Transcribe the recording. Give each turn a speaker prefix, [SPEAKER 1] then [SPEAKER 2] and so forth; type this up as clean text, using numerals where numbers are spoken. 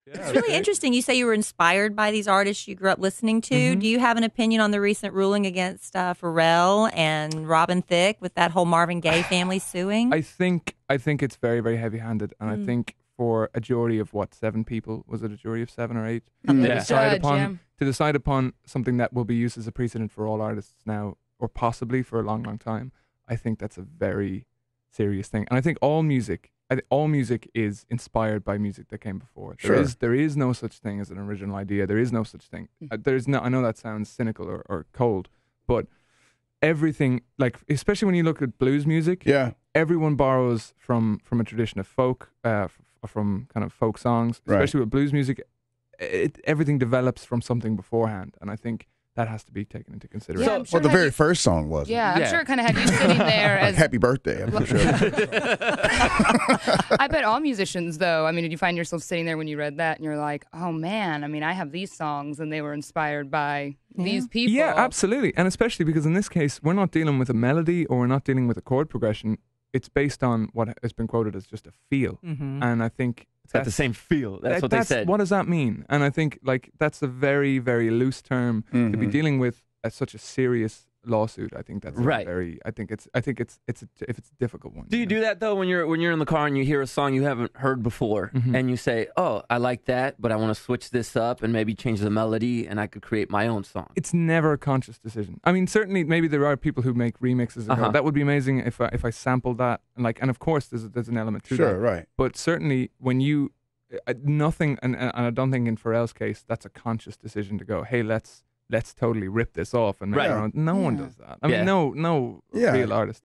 [SPEAKER 1] It's really interesting. You say you were inspired by these artists you grew up listening to.
[SPEAKER 2] Mm-hmm.
[SPEAKER 1] Do you have an opinion on the recent ruling against Pharrell and Robin Thicke with that whole Marvin Gaye family suing?
[SPEAKER 2] I think it's very, very heavy-handed, and I think for a jury of 7 people, was it a jury of 7 or 8? To decide upon something that will be used as a precedent for all artists now, or possibly for a long, long time, I think that's a very serious thing. And I think all music is inspired by music that came before. There is no such thing as an original idea. There is no such thing. I know that sounds cynical or cold, but everything, like, especially when you look at blues music, everyone borrows from a tradition of folk, from kind of folk songs, especially with blues music. Everything develops from something beforehand, and I think that has to be taken into consideration.
[SPEAKER 3] Yeah, sure
[SPEAKER 4] the very first song was.
[SPEAKER 3] Yeah, I'm sure it kind of had you sitting there as...
[SPEAKER 4] Happy birthday, I'm sure.
[SPEAKER 3] I bet all musicians, though, I mean, did you find yourself sitting there when you read that and you're like, oh man, I mean, I have these songs and they were inspired by these people.
[SPEAKER 2] Yeah, absolutely. And especially because in this case, we're not dealing with a melody or we're not dealing with a chord progression. It's based on what has been quoted as just a feel. And I think
[SPEAKER 5] it's got the same feel. That's what they said.
[SPEAKER 2] What does that mean? And I think that's a very, very loose term to be dealing with such a serious lawsuit. I think that's
[SPEAKER 5] right.
[SPEAKER 2] I think it's a difficult one.
[SPEAKER 5] Do you do that though when you're in the car and you hear a song you haven't heard before and you say, "Oh, I like that, but I want to switch this up and maybe change the melody and I could create my own song."
[SPEAKER 2] It's never a conscious decision. I mean, certainly maybe there are people who make remixes and go, that would be amazing if I sampled that, and of course there's an element to that.
[SPEAKER 4] Sure, right.
[SPEAKER 2] But certainly when you nothing, and I don't think in Pharrell's case that's a conscious decision to go, hey, let's totally rip this off and make our own. No one does that. I mean, no real artist.